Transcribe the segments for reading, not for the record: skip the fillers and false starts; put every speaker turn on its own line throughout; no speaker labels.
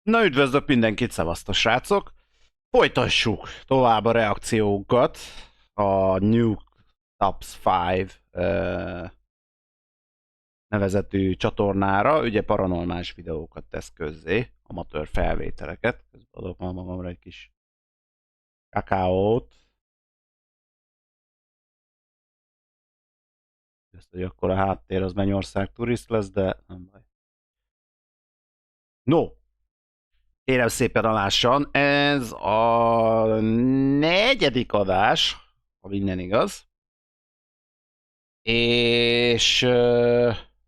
Na, üdvözlök mindenkit, szevasztok srácok! Folytassuk tovább a reakciókat a NUKE Tops 5 nevezetű csatornára. Ugye paranormális videókat tesz közzé, amatőr felvételeket. Közben adok magamra egy kis kakaót. Ezt, hogy akkor a háttér az Mennyország turist lesz, de nem baj. No! Kérem szépen alássan, ez a 4. adás, ha minden igaz. És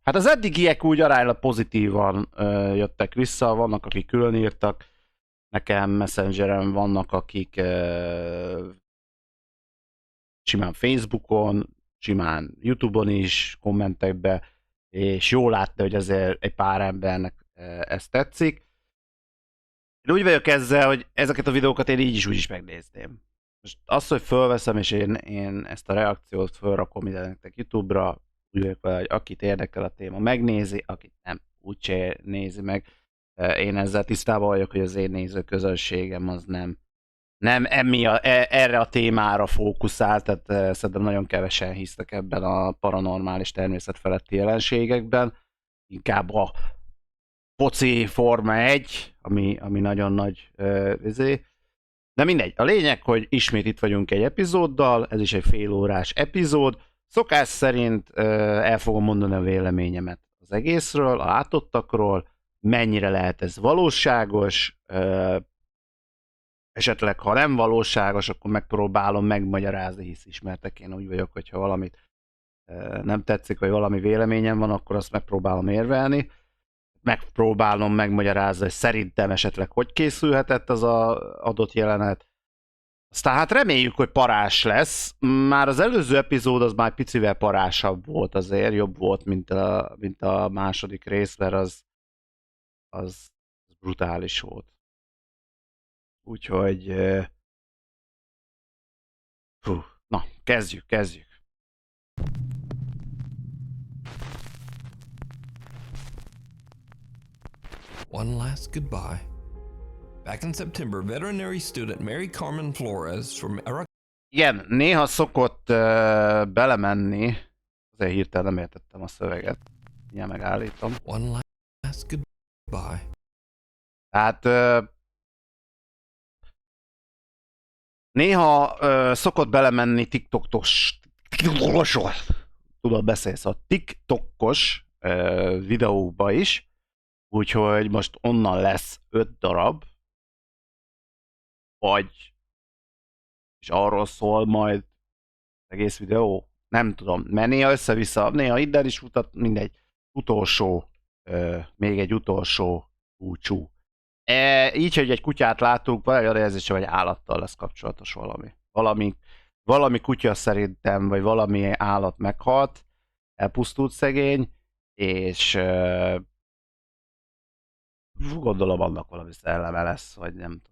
hát az eddigiek úgy aránylag pozitívan jöttek vissza, vannak akik külön írtak, nekem Messengeren vannak akik simán Facebookon, simán YouTube-on is kommentekbe, és jól látni, hogy azért egy pár embernek ez tetszik. Én úgy vagyok ezzel, hogy ezeket a videókat én így is úgy is megnézném. Most azt, hogy fölveszem, és én ezt a reakciót fölrakom ide nektek YouTube-ra, úgy vagyok vele, hogy akit érdekel a téma, megnézi, akit nem, úgyse nézi meg. Én ezzel tisztában vagyok, hogy az én nézőközönségem az nem erre a témára fókuszál, tehát szerintem nagyon kevesen hisznek ebben a paranormális természetfeletti jelenségekben. Inkább a foci Forma 1, ami nagyon nagy de mindegy, a lényeg, hogy ismét itt vagyunk egy epizóddal, ez is egy félórás epizód. Szokás szerint el fogom mondani a véleményemet az egészről, a látottakról, mennyire lehet ez valóságos, esetleg ha nem valóságos, akkor megpróbálom megmagyarázni, hisz ismertek, én úgy vagyok, hogyha valamit nem tetszik, vagy valami véleményem van, akkor azt megpróbálom érvelni. Megpróbálom megmagyarázni, hogy szerintem esetleg hogy készülhetett az adott jelenet. Aztán hát reméljük, hogy parás lesz. Már az előző epizód az már picivel parásabb volt azért, jobb volt, mint a második rész, mert az brutális volt. Úgyhogy na, kezdjük.
One last goodbye. Back in September, veterinary student Mary Carmen Flores from
Igen, néha szokott belemenni, azért hirtelen nem értettem a szöveget. Ilyen megállítom.
One last goodbye.
Tehát néha szokott belemenni TikTokos, tudod beszélsz, a TikTokos videóba is, úgyhogy most onnan lesz 5 darab, vagy és arról szól majd egész videó, nem tudom, mert néha össze-vissza, néha innen is mutat, mindegy, utolsó, még egy utolsó búcsú. Így, hogy egy kutyát látunk, van egy érzése, hogy állattal lesz kapcsolatos valami kutya szerintem, vagy valami állat meghalt, elpusztult szegény, és gondolom annak valami szelleme lesz, vagy nem tudom.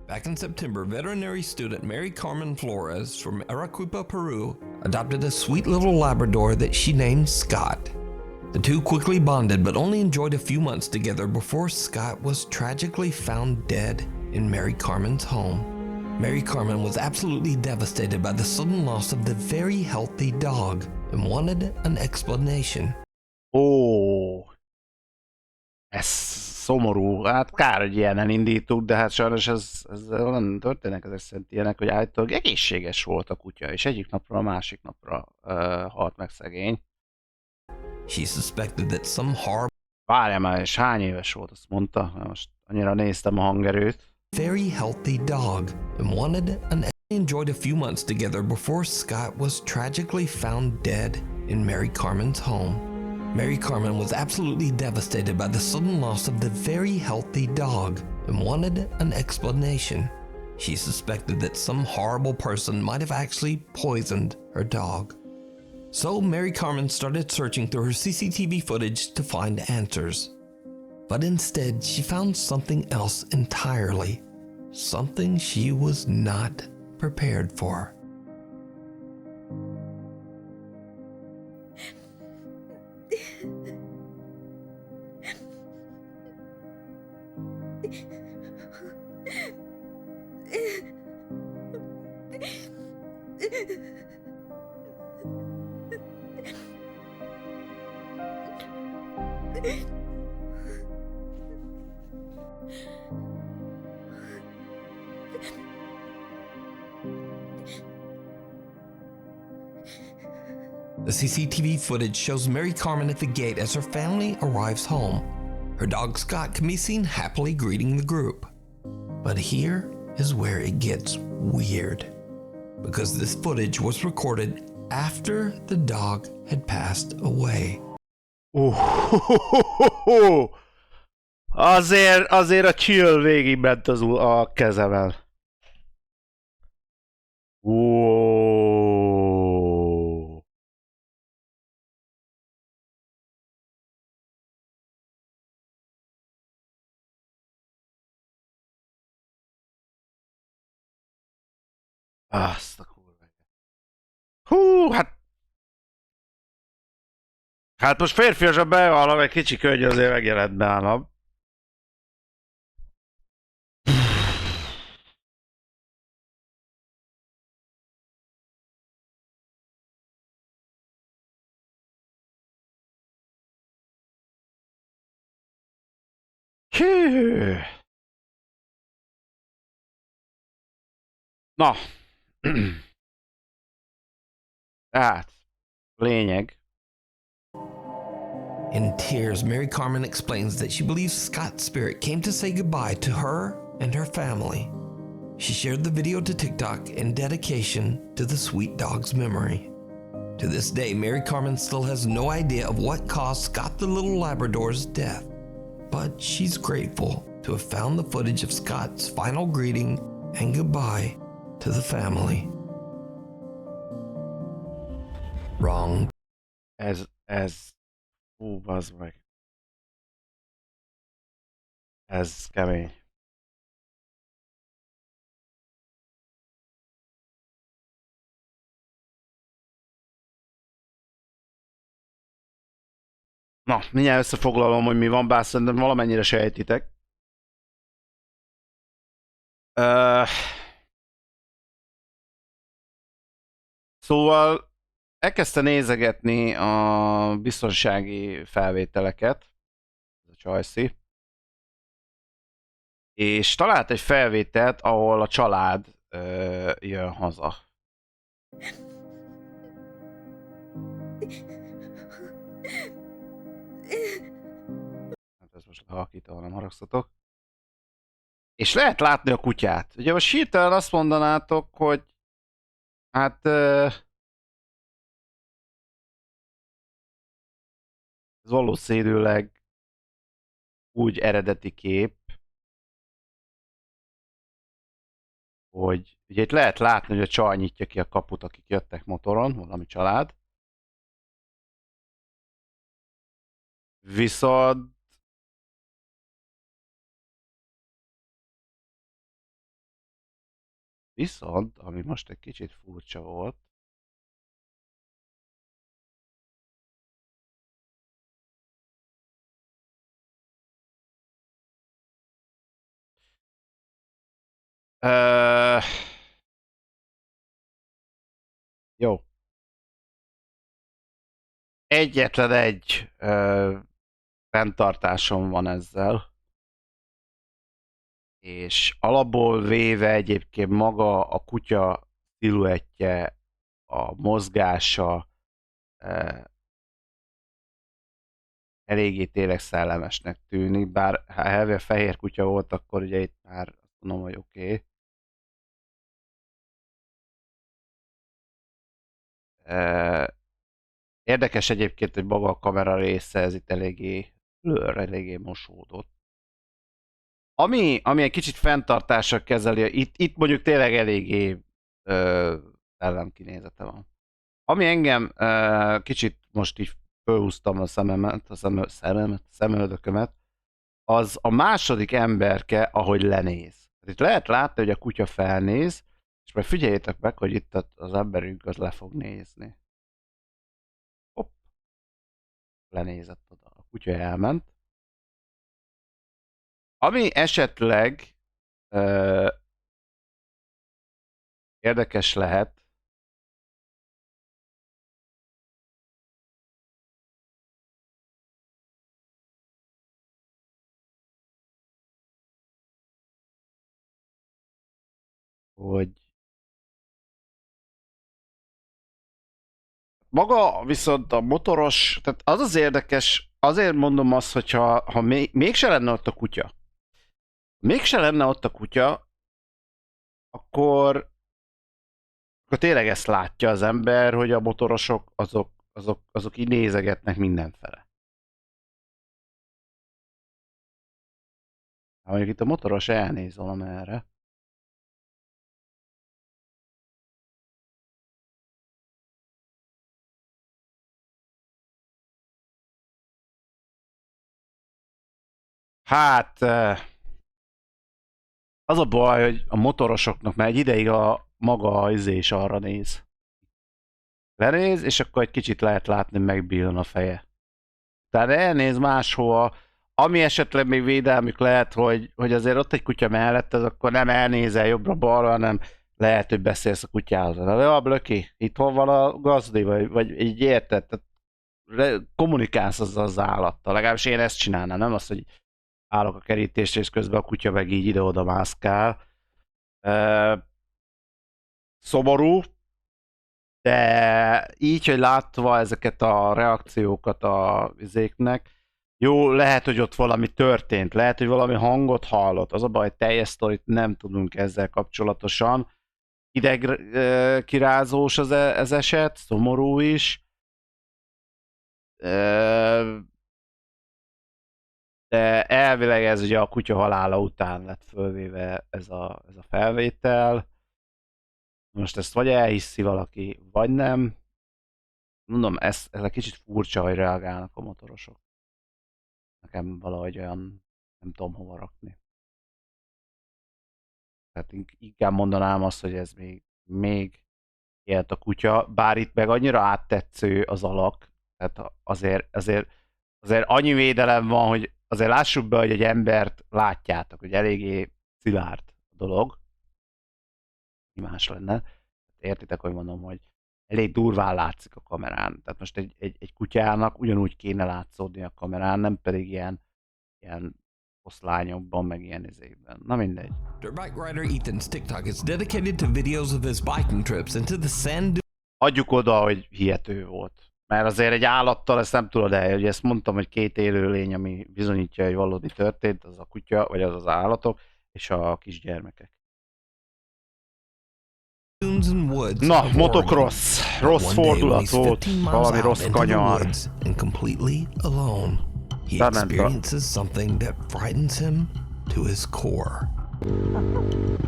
Back in September, veterinary student Mary Carmen Flores from Arequipa, Peru, adopted a sweet little Labrador that she named Scott. The two quickly bonded, but only enjoyed a few months together before Scott was tragically found dead in Mary Carmen's home. Mary Carmen was absolutely devastated by the sudden loss of the very healthy dog and wanted an explanation.
Ó, ez szomorú. Hát kár, hogy ilyenen indítunk, de hát sajnos ez olyan történnek ezek szerint ilyenek, hogy állítólag egészséges volt a kutya, és egyik napra a másik napra halt meg szegény.
She suspected that some horrible
Várjál már, és hány éves volt, azt mondta? Most annyira néztem a hangerőt.
very healthy dog and wanted an enjoyed a few months together before Scott was tragically found dead in Mary Carmen's home. Mary Carmen was absolutely devastated by the sudden loss of the very healthy dog and wanted an explanation. She suspected that some horrible person might have actually poisoned her dog. So Mary Carmen started searching through her CCTV footage to find answers. But instead, she found something else entirely. Something she was not prepared for. The CCTV footage shows Mary Carmen at the gate as her family arrives home. Her dog Scott can be seen happily greeting the group. But here is where it gets weird, because this footage was recorded after the dog had passed away.
Azért a chill végigment a kezemen. Azt a kurva. Hú, hát most férfiasabb bevallom, egy kicsi könnyű azért megjelent nálam. Hű. Na. Tehát, lényeg.
In tears, Mary Carmen explains that she believes Scott's spirit came to say goodbye to her and her family. She shared the video to TikTok in dedication to the sweet dog's memory. To this day, Mary Carmen still has no idea of what caused Scott the little Labrador's death, but she's grateful to have found the footage of Scott's final greeting and goodbye to the family. Wrong.
Hú, bazd meg. Ez kemény. Na, mindjárt összefoglalom, hogy mi van, bár szerintem valamennyire sejtitek. Szóval elkezdte nézegetni a biztonsági felvételeket, ez a csajszi, és talált egy felvételt, ahol a család jön haza. Hát ezt most lehalkítom, nem haragszatok. És lehet látni a kutyát. Ugye most hirtelen azt mondanátok, hogy hát ez valószínűleg úgy eredeti kép, hogy ugye itt lehet látni, hogy a csaj nyitja ki a kaput, akik jöttek motoron, valami család. Viszont ami most egy kicsit furcsa volt, jó. Egyetlen egy fenntartásom van ezzel. És alapból véve egyébként maga a kutya sziluettje, a mozgása eléggé tényleg szellemesnek tűnik, bár ha elve fehér kutya volt, akkor ugye itt már azt mondom, hogy oké. Érdekes egyébként, hogy maga a kamera része, ez itt eléggé mosódott. Ami egy kicsit fenntartással kezeli, itt mondjuk tényleg eléggé szellemkinézete van. Ami engem kicsit most így fölhúztam a szememet, szemöldökömet, az a második emberke, ahogy lenéz. Itt lehet látni, hogy a kutya felnéz, és majd figyeljétek meg, hogy itt az emberünk az le fog nézni. Hopp. Lenézett oda. A kutya elment. Ami esetleg érdekes lehet, hogy maga viszont a motoros, tehát az az érdekes, azért mondom azt, hogyha mégse lenne ott a kutya, akkor tényleg ezt látja az ember, hogy a motorosok azok így nézegetnek mindenfele. Ha mondjuk itt a motoros elnéz valamerre. Hát az a baj, hogy a motorosoknak már egy ideig a maga is arra néz. Lenéz, és akkor egy kicsit lehet látni, megbillen a feje. Tehát elnéz máshova, ami esetleg még védelmük lehet, hogy azért ott egy kutya mellett, az akkor nem elnézel jobbra-balra, hanem lehet, hogy beszélsz a kutyához. De Blöki, itt hol van a gazdi, vagy így érted? Tehát kommunikálsz azzal az állattal. Legalábbis én ezt csinálnám, nem az, hogy állok a kerítésre, és közben a kutya meg így ide-oda mászkál. Szomorú, de így, hogy látva ezeket a reakciókat a izéknek, jó, lehet, hogy ott valami történt, lehet, hogy valami hangot hallott. Az a baj, teljes sztorit nem tudunk ezzel kapcsolatosan. Kirázós az eset, szomorú is. De elvileg ez ugye a kutya halála után lett fölvéve ez a felvétel. Most ezt vagy elhiszi valaki, vagy nem. Mondom, ez egy kicsit furcsa, hogy reagálnak a motorosok. Nekem valahogy olyan, nem tudom hova rakni. Tehát inkább mondanám azt, hogy ez még élt a kutya, bár itt meg annyira áttetsző az alak, tehát azért annyi védelem van, hogy azért lássuk be, hogy egy embert látjátok, hogy eléggé szilárd a dolog. Mi más lenne. Értitek, hogy mondom, hogy elég durván látszik a kamerán. Tehát most egy kutyának ugyanúgy kéne látszódni a kamerán, nem pedig ilyen oszlányokban, meg ilyen izékben. Na mindegy.
Dirt bike rider Ethan's TikTok is dedicated to videos of his biking trips into the sand.
Adjuk oda, hogy hihető volt. Mert azért egy állattal ezt nem tudod el, hogy ezt mondtam, hogy két élőlény, ami bizonyítja, hogy valódi történt, az a kutya, vagy az állatok, és a kisgyermekek. Na, motocross. Rossz fordulat volt, valami rossz kanyar.
He experiences something that frightens him to his core.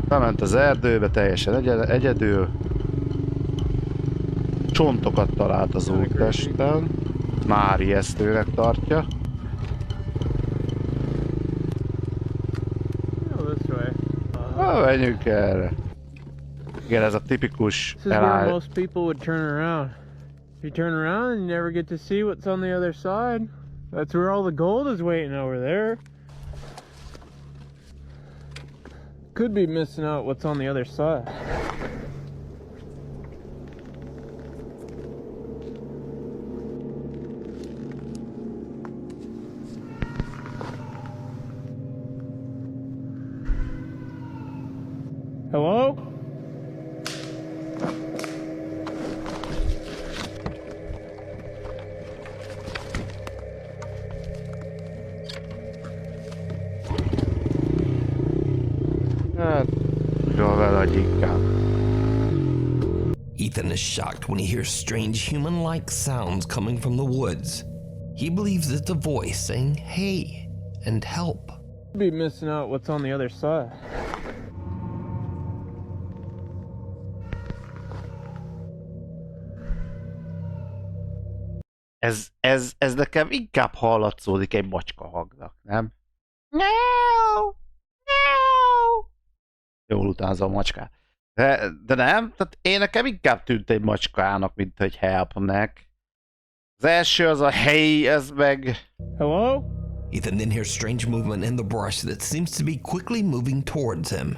Bement az erdőbe teljesen egyedül. Csontokat talált az úttesten. Már ijesztőnek tartja. Menjünk erre. Igen, ez a tipikus
eláll. Most people would turn around. If you turn around, you never get to see what's on the other side. That's where all the gold is waiting over there. Could be missing out what's on the other side. Hello?
Ethan is shocked when he hears strange human-like sounds coming from the woods. He believes it's a voice saying, "Hey," and "Help."
Be missing out what's on the other side.
Ez nekem inkább hallatszódik egy macska hangnak, nem? Jól utánzom a macskát. De nem, tehát én nekem inkább tűnt egy macskának, mint hogy helpnek. Az első az a hey, ez meg...
Hello?
Ethan then hears strange movement in the brush that seems to be quickly moving towards him.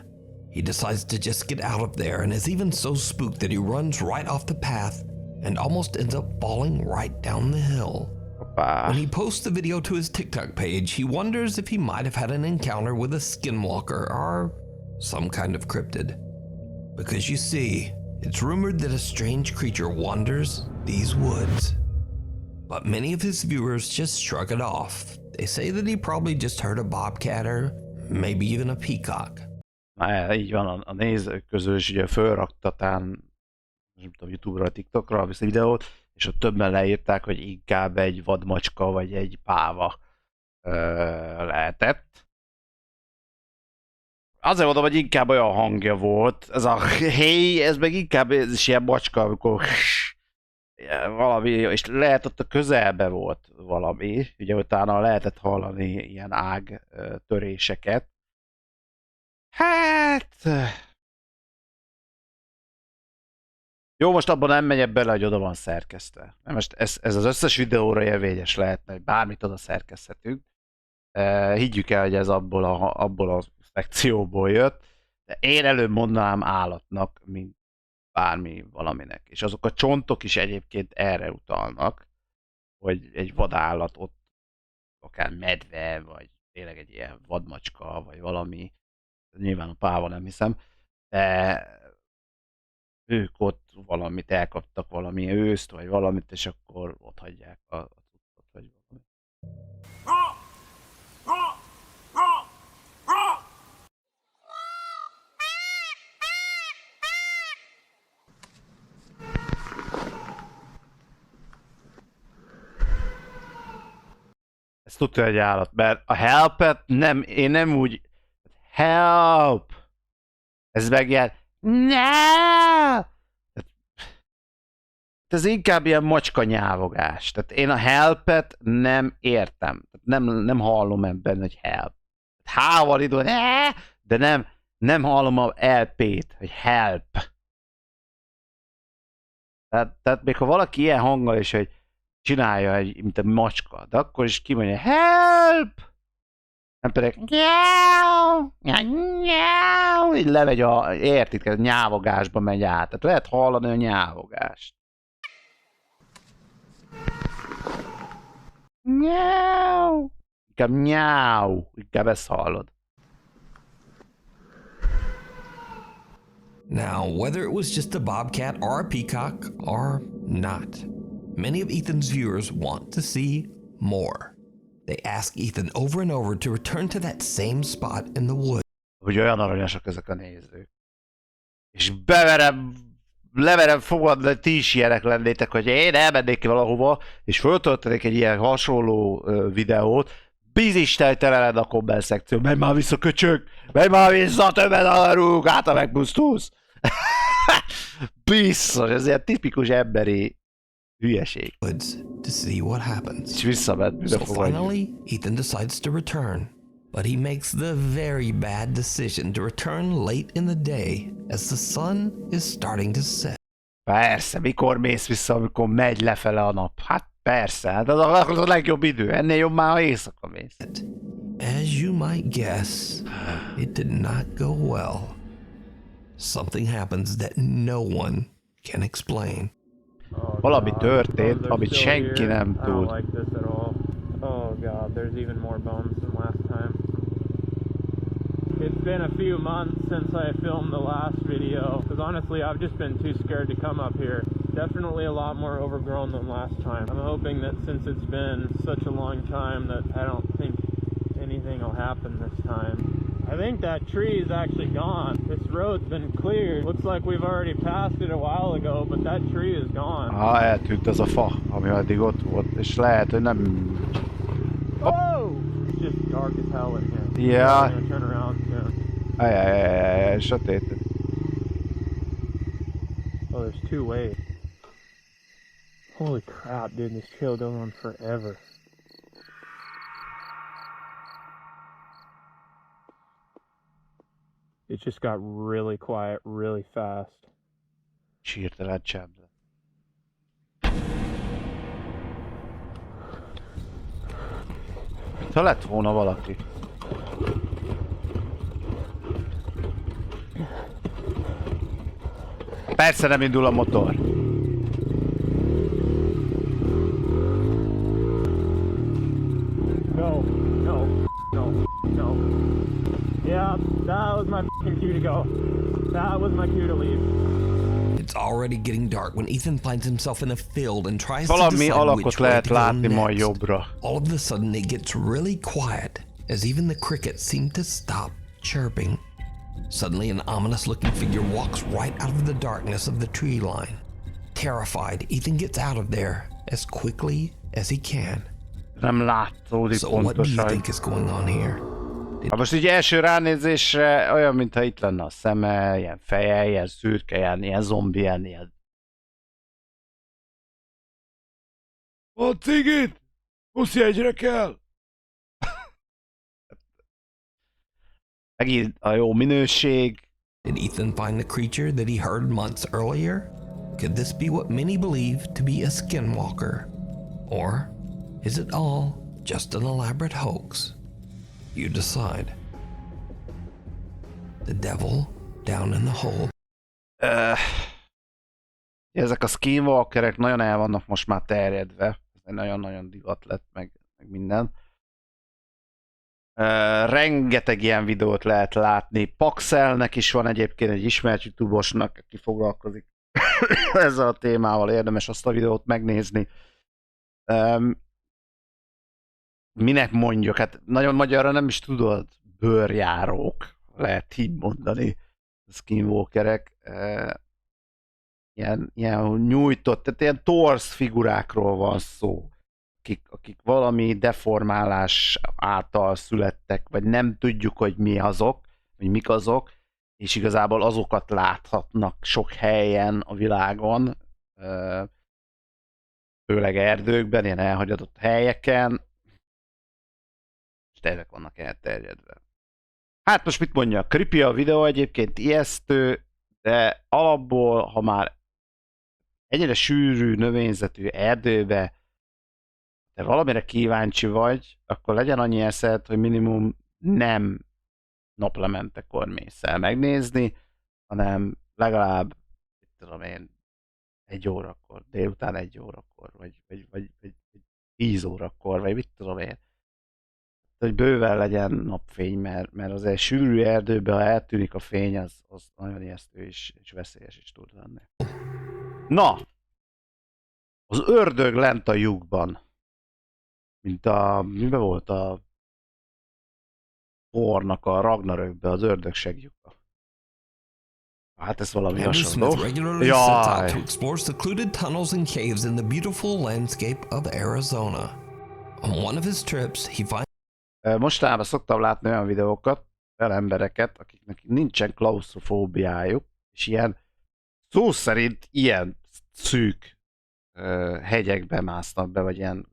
He decides to just get out of there and is even so spooked that he runs right off the path and almost ends up falling right down the hill. When he posts the video to his TikTok page, he wonders if he might have had an encounter with a skinwalker or some kind of cryptid. Because you see, it's rumored that a strange creature wanders these woods. But many of his viewers just shrug it off. They say that he probably just heard a bobcat or maybe even a peacock.
Így van, a nézők közül is ugye fölraktatán, nem tudom, YouTube-ra, TikTokra a videót, és ott többen leírták, hogy inkább egy vadmacska vagy egy páva lehetett. Azért mondom, hogy inkább olyan hangja volt, ez a hey, ez meg inkább ez is ilyen macska, amikor valami, és lehet ott a közelbe volt valami, ugye utána lehetett hallani ilyen ág töréseket. Hát... Jó, most abban nem megyek bele, hogy oda van szerkesztve. Most ez az összes videóra érvényes lehetne, hogy bármit oda szerkeszthetünk. Higgyük el, hogy ez abból a szekcióból jött. De én előbb mondanám állatnak, mint bármi valaminek. És azok a csontok is egyébként erre utalnak, hogy egy vadállat ott, akár medve, vagy tényleg egy ilyen vadmacska, vagy valami. Nyilván a páva nem hiszem, de ők ott valamit elkaptak, valami őszt, vagy valamit, és akkor ott hagyják a cuccot, vagy valami. Ez tudja egy állat, mert a helpet én nem úgy help! Ez meg ilyen no! Ez inkább ilyen macska nyávogás. Tehát én a helpet nem értem. Nem hallom ebben, hogy help. H-val idő, de nem hallom a LP-t, hogy help. Tehát még ha valaki ilyen hanggal is, hogy csinálja, mint a macska, de akkor is kimondja, help! Nem pedig így lemegy értik, ez nyávogásba megy át. Tehát lehet hallani a nyávogást. Inkább ezt hallod.
Now, whether it was just a bobcat or a peacock or not, many of Ethan's viewers want to see more. They ask Ethan over and over to return to that same spot in the woods.
Hogy olyan aranyosak ezek a nézők. És leverem fogadni, hogy ti is ilyenek lennétek, hogy én elmennék ki valahova, és föltöltenék egy ilyen hasonló videót, bízisten, hogy tele lenne a komment szekció. Menj már vissza, köcsög! Menj már vissza, többet alarunk, hát ha megpusztulsz! Biztos, ez ilyen tipikus emberi hülyeség.
To see what happens.
És visszament,
So finally, Ethan decides to return, but he makes the very bad decision to return late in the day as the sun is starting to set.
Persze, mikor mész vissza, amikor megy lefele a nap? Hát persze, hát az a legjobb idő, ennél jobb már, ha éjszaka mész.
As you might guess, it did not go well. Something happens that no one can explain.
Valami történt, amit senki nem tud.
Oh god, there's even more bones than last time. It's been a few months since I filmed the last video, because honestly I've just been too scared to come up here. Definitely a lot more overgrown than last time. I'm hoping that since it's been such a long time that I don't think anything will happen this time. I think that tree is actually gone. This road's been cleared. Looks like we've already passed it a while ago, but that tree is gone.
Eltűnt az a fa, ami addig ott volt, és lehet, hogy nem...
Oh! It's just dark as hell in here.
Yeah.
I'm gonna turn around soon.
Sötét.
Oh, there's two ways. Holy crap, dude, this trail goes on forever. It just got really quiet really fast.
Sírtelen csend. Ha lett volna valaki. Persze nem indul a motor.
No, no, no, no. Yeah, that was my f***ing cue to go. That was my cue to leave.
It's already getting dark when Ethan finds himself in a field and tries to
Valami
decide
alakot
which way
lehet
to go
látni majd
next.
jobbra.
All of a sudden it gets really quiet as even the crickets seem to stop chirping. Suddenly an ominous looking figure walks right out of the darkness of the tree line. Terrified, Ethan gets out of there as quickly as he can.
Nem látszódik
So what do you
pontosan.
think is going on here?
Ha most így első ránézésre olyan, mintha itt lenne a szeme, ilyen feje, ilyen szürke, ilyen zombi, ilyen... A cigit! Puszi egyre kell! Megint a jó minőség.
Did Ethan find the creature that he heard months earlier? Could this be what many believe to be a skinwalker? Or is it all just an elaborate hoax? You decide. The devil down in the hole.
Ezek a skinwalkerek nagyon el vannak most már terjedve. Nagyon-nagyon divat lett, meg minden. Rengeteg ilyen videót lehet látni. Paxelnek is van egyébként egy ismert YouTube-osnak, aki foglalkozik ezzel a témával, érdemes azt a videót megnézni. Minek mondjuk? Hát nagyon magyarra nem is tudod, bőrjárók, lehet így mondani, skinwalkerek. Ilyen nyújtott, tehát ilyen torz figurákról van szó, akik valami deformálás által születtek, vagy nem tudjuk, hogy mi azok, vagy mik azok, és igazából azokat láthatnak sok helyen a világon, főleg erdőkben, ilyen elhagyatott helyeken, és ezek vannak elterjedve. Hát most mit mondjak, creepy a videó egyébként, ijesztő, de alapból, ha már ennyire sűrű, növényzetű erdőbe te valamire kíváncsi vagy, akkor legyen annyi eszed, hogy minimum nem naplementekor mész el megnézni, hanem legalább, tudom én, 1 órakor, délután 1 órakor, vagy 10 órakor, vagy mit tudom én. Hogy bőven legyen napfény, mert az egy sűrű erdőben, ha eltűnik a fény, az nagyon ijesztő és veszélyes is tud lenni. Na! Az ördög lent a lyukban. Mint miben volt a Thornak a Ragnarökben az ördögség lyuka. Hát ez valami
Andrew
hasonló.
Smith regularly sets out
Jaj!
to explore secluded tunnels and caves in the beautiful landscape of Arizona. On one of his trips, he finds
Mostanában szoktam látni olyan videókat, olyan embereket, akiknek nincsen klausztrofóbiájuk, és ilyen szó szerint ilyen szűk hegyekbe másznak be, vagy ilyen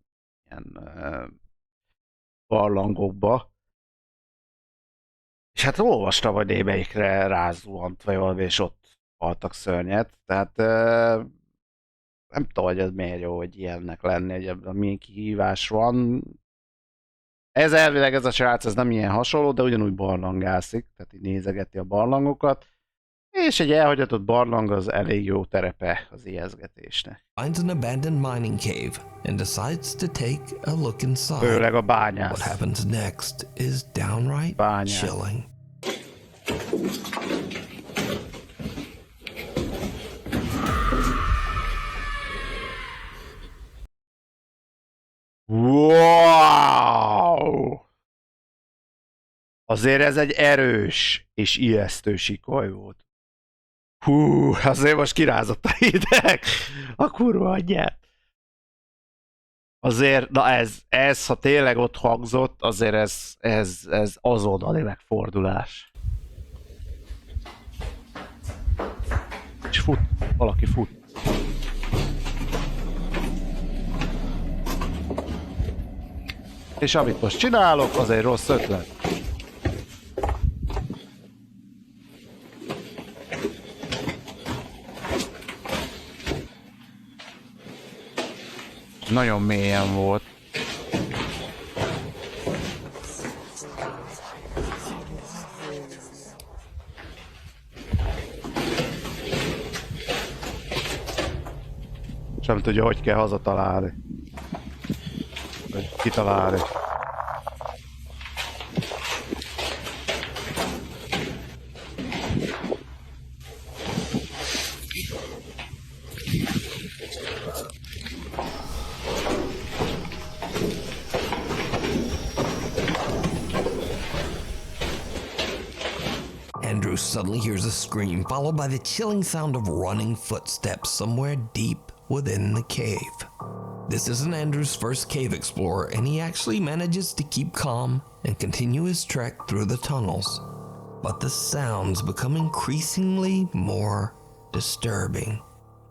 barlangokba. És hát olvastam, hogy némelyikre rázuhant, vagy valami, és ott haltak szörnyet. Tehát nem tudom, hogy ez miért jó, hogy ilyennek lenni, hogy ebben milyen kihívás van. Ez elvileg ez a srác, ez nem ilyen hasonló, de ugyanúgy barlangászik, tehát így nézegeti a barlangokat. És egy elhagyatott barlang az elég jó terepe az ijesztgetésnek.
an abandoned mining cave and decides to take a look inside.
Főleg a
What
bányász.
happens next is downright
Bányász.
chilling.
Wow! Azért ez egy erős és ijesztő sikoly volt. Hú, azért most kirázott a hideg. A kurva anyját. Azért, na ez, ha tényleg ott hangzott, azért ez azonnali megfordulás. És fut, valaki fut. És amit most csinálok, az egy rossz ötlet. Nagyon mélyen volt. nem tudja, hogy kell hazatalálni. Vagy kitalálni.
Andrew suddenly hears a scream, followed by the chilling sound of running footsteps somewhere deep within the cave. This isn't Andrew's first cave explorer, and he actually manages to keep calm and continue his trek through the tunnels. But the sounds become increasingly more disturbing.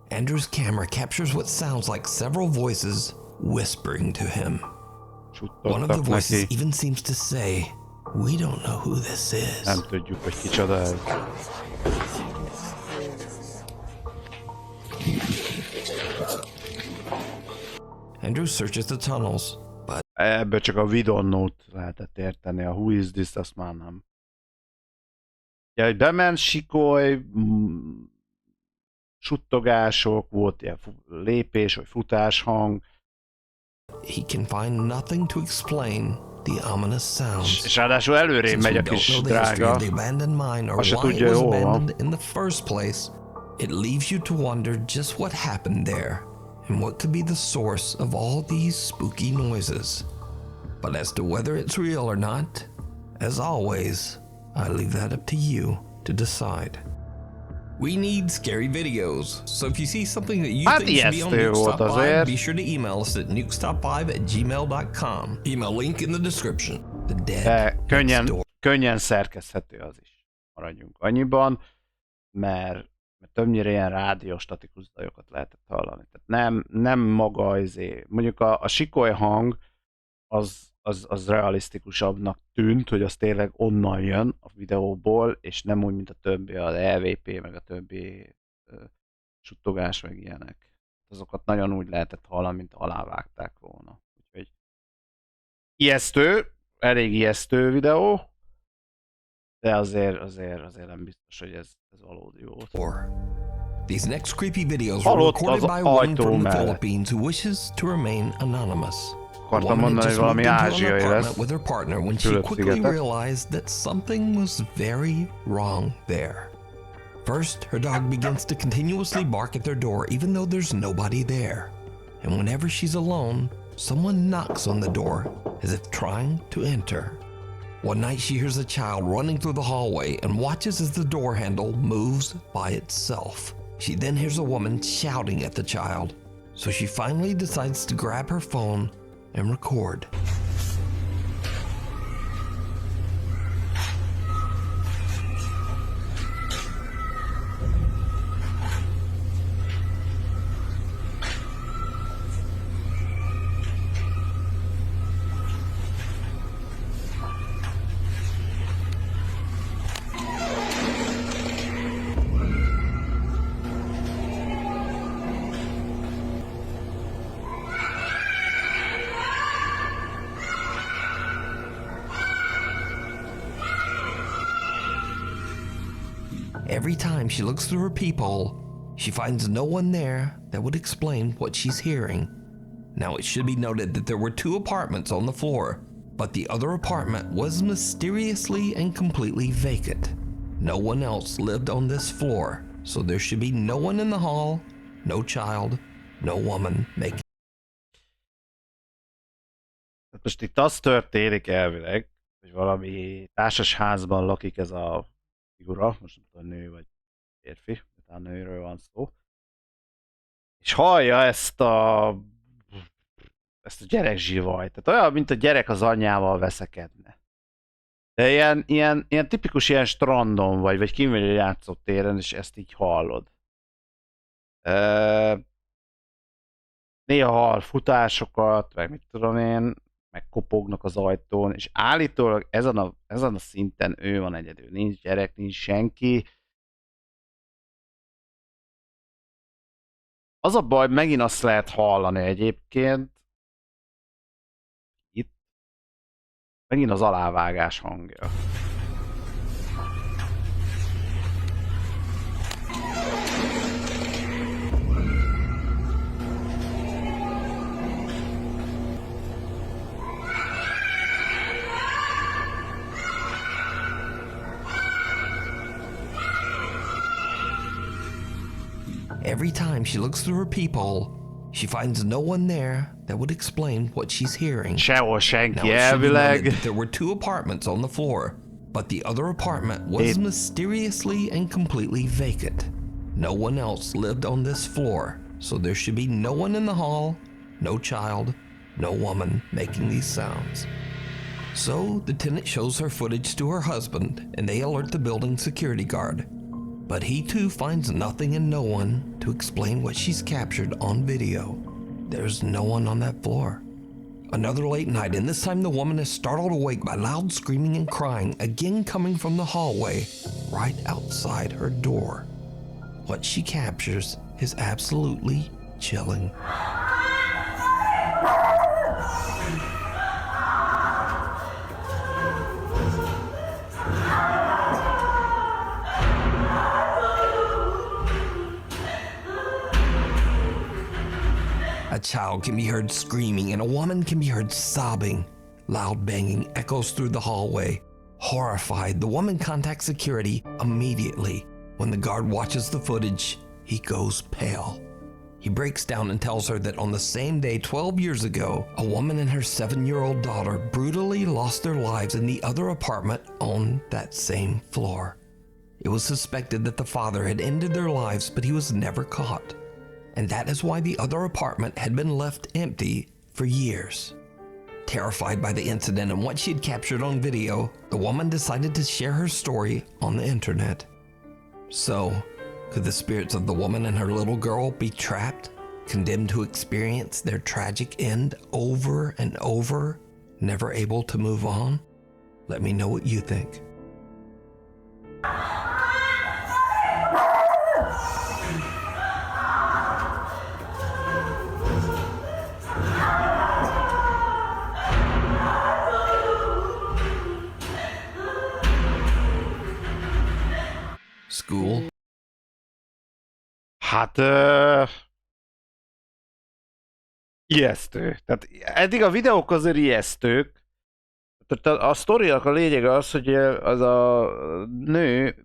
Andrew's camera captures what sounds like several voices whispering to him. One of the voices even seems to say, "We don't know who this is."
Nem tudjuk, hogy kicsoda ez.
Andrew searches the tunnels, but
ebből csak a we don't know-t lehetett érteni, a who is this, azt már nem. Ja, hogy bement sikoly, suttogások, volt ilyen lépés vagy futás hang.
He can find nothing to explain the ominous sounds.
És ráadásul előrébb megy a kis drága. Azt se tudja, hol van.
In the first place, it leaves you to wonder just what happened there and what could be the source of all these spooky noises. But as to whether it's real or not, as always, I leave that up to you to decide. We need scary videos, so if you see something that you think should be on Nuke Top 5, be sure to email us at nukestop5@gmail.com. Email link in the description. The dead
könnyen szerkeszthető az is. Maradjunk annyiban, mert többnyire ilyen rádióstatikus zajokat lehetett hallani. Tehát nem maga mondjuk a sikoly hang az realisztikusabbnak tűnt, hogy az tényleg onnan jön a videóból, és nem úgy, mint a többi, az LVP, meg a többi suttogás, meg ilyenek. Azokat nagyon úgy lehetett hallani, mint alávágták volna. Úgyhogy ijesztő, elég ijesztő videó, de azért nem biztos, hogy ez valódi volt.
These next creepy videos were recorded by one from the Philippines who wishes to remain anonymous.
Akartam mondani, hogy valami ázsiai lesz.
With her partner when she quickly realized that something was very wrong there. First, her dog begins to continuously bark at their door even though there's nobody there. And whenever she's alone, someone knocks on the door as if trying to enter. One night she hears a child running through the hallway and watches as the door handle moves by itself. She then hears a woman shouting at the child, so she finally decides to grab her phone and record. Every time she looks through her peephole, she finds no one there that would explain what she's hearing. Now it should be noted that there were 2 apartments on the floor, but the other apartment was mysteriously and completely vacant. No one else lived on this floor, so there should be no one in the hall, no child, no woman making.
Most itt az történik elvileg, hogy valami társasházban lakik ez a figura, most nem tudom, nő vagy férfi, talán nőről van szó, és hallja ezt a gyerekzsivajt, tehát olyan, mint a gyerek az anyjával veszekedne. De ilyen tipikus ilyen strandon vagy kimegy a játszótéren, és ezt így hallod. Néha hall futásokat, meg mit tudom én, meg kopognak az ajtón, és állítólag ezen a szinten ő van egyedül. Nincs gyerek, nincs senki. Az a baj, megint azt lehet hallani egyébként, itt megint az alávágás hangja.
every time she looks through her peephole, she finds no one there that would explain what she's hearing.
Sehol
Now,
senki
it should be noted
elvileg.
that there were 2 apartments on the floor, but the other apartment was mysteriously and completely vacant. No one else lived on this floor, so there should be no one in the hall, no child, no woman making these sounds. So the tenant shows her footage to her husband, and they alert the building security guard. But he too finds nothing and no one to explain what she's captured on video. There's no one on that floor. Another late night, and this time the woman is startled awake by loud screaming and crying, again coming from the hallway right outside her door. What she captures is absolutely chilling. A child can be heard screaming and a woman can be heard sobbing. Loud banging echoes through the hallway. Horrified, the woman contacts security immediately. When the guard watches the footage, he goes pale. He breaks down and tells her that on the same day 12 years ago, a woman and her 7-year-old daughter brutally lost their lives in the other apartment on that same floor. It was suspected that the father had ended their lives, but he was never caught. And that is why the other apartment had been left empty for years. Terrified by the incident and what she had captured on video, the woman decided to share her story on the internet. So, could the spirits of the woman and her little girl be trapped, condemned to experience their tragic end over and over, never able to move on? Let me know what you think. School?
Hát... ijesztő. Tehát eddig a videók azért ijesztők. Tehát a sztorinak a lényege az, hogy az a nő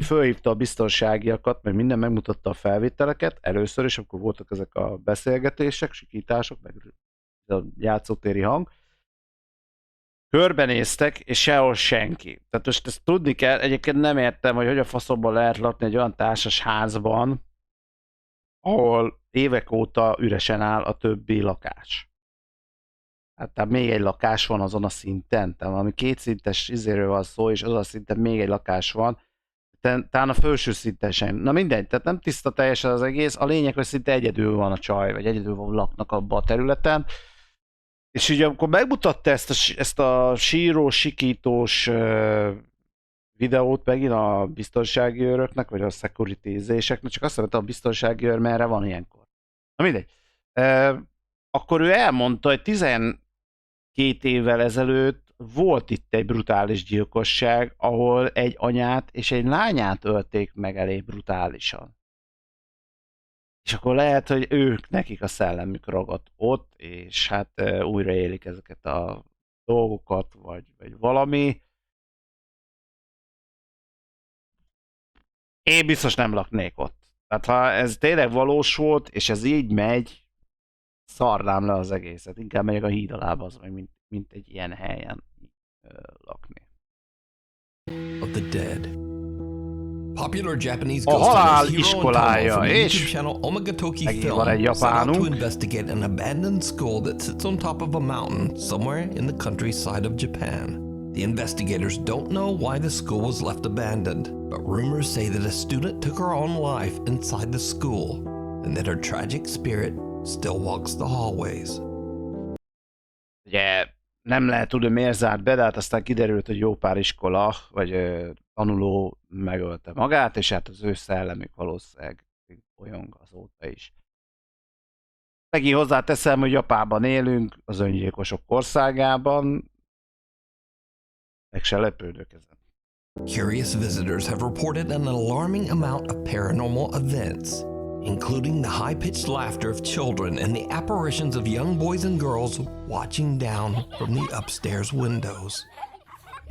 fölhívta a biztonságiakat, meg minden, megmutatta a felvételeket először, és akkor voltak ezek a beszélgetések, sikítások, meg a játszótéri hang. Körbenéztek, és sehol senki. Tehát most ezt tudni kell, egyébként nem értem, hogy a faszomban lehet lakni egy olyan társas házban, ahol évek óta üresen áll a többi lakás. Hát tehát még egy lakás van azon a szinten, tehát valami kétszintes izéről van szó, és azon a szinten még egy lakás van, talán a felső szinten sem. Na mindegy, tehát nem tiszta teljesen az egész, a lényeg, hogy szinte egyedül van a csaj, vagy egyedül laknak abban a területen, és ugye amikor megmutatta ezt a sírós, sikítós videót megint a biztonsági őröknek, vagy a security-zéseknek, csak azt mondta, a biztonsági őr merre van ilyenkor. Na mindegy. Akkor ő elmondta, hogy 12 évvel ezelőtt volt itt egy brutális gyilkosság, ahol egy anyát és egy lányát ölték meg elég brutálisan. És akkor lehet, hogy nekik a szellemük ragadt ott, és hát újraélik ezeket a dolgokat, vagy valami. Én biztos nem laknék ott. Tehát ha ez tényleg valós volt, és ez így megy, szarnám le az egészet. Inkább megyek a híd alába, az meg, mint egy ilyen helyen lakni.
Of the dead. Popular Japanese
A
ghost
halál
hunter Hiro
iskolája,
Otomo from the
és
YouTube channel Omegatoki
megint
Film
van egy
set out to
japánunk.
investigate an abandoned school that sits on top of a mountain somewhere in the countryside of Japan. The investigators don't know why the school was left abandoned, but rumors say that a student took her own life inside the school, and that her tragic spirit still walks the hallways.
Ugye nem lehet tudni, miért zárt be, de hát aztán kiderült, hogy jó pár iskola, vagy tanuló megölte magát, és hát az ő szellemük valószínűleg bolyong azóta is. Megint hozzáteszem, hogy Japánban élünk, az öngyilkosok országában, meg se lepődök ezen.
Curious visitors have reported an alarming amount of paranormal events, including the high-pitched laughter of children and the apparitions of young boys and girls watching down from the upstairs windows.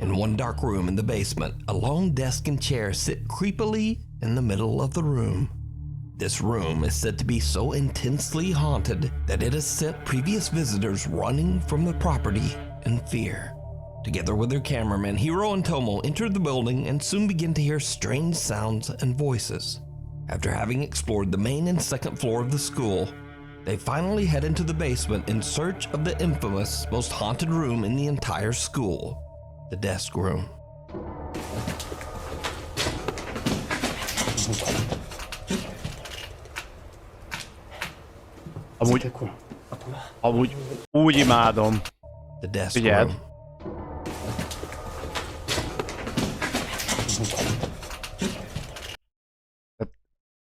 In one dark room in the basement, a long desk and chair sit creepily in the middle of the room. This room is said to be so intensely haunted that it has sent previous visitors running from the property in fear. Together with their cameraman, Hiro and Tomo enter the building and soon begin to hear strange sounds and voices. After having explored the main and second floor of the school, they finally head into the basement in search of the infamous, most haunted room in the entire school, the desk room.
Amúgy úgy imádom.
The desk
Figyeld.
room.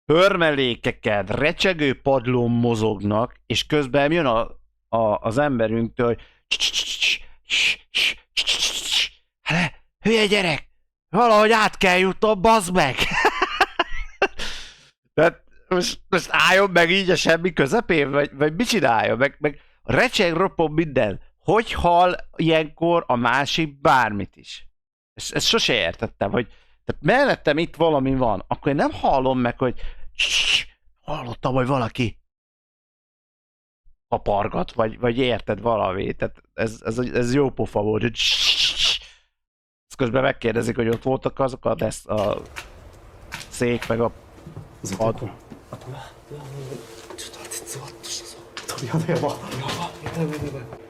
Törmelékeken, recsegő padlón mozognak, és közben jön az emberünktől, hogy hát, hülye gyerek, valahogy át kell jutnom, bazd meg! Tehát most álljon meg így a semmi közepén, vagy mit csinálja? Meg recseg, ropog minden. Hogy hall ilyenkor a másik bármit is? Ezt sose értettem, hogy tehát mellettem itt valami van, akkor én nem hallom meg, hogy hallottam, hogy valaki kapargat, vagy érted valami. Tehát ez jó pofa volt, hogy ezt közben megkérdezik, hogy ott voltak azok a szék, meg a pad.
ちょっと待って、ゾワッとしたぞ。鳥肌やば。やば。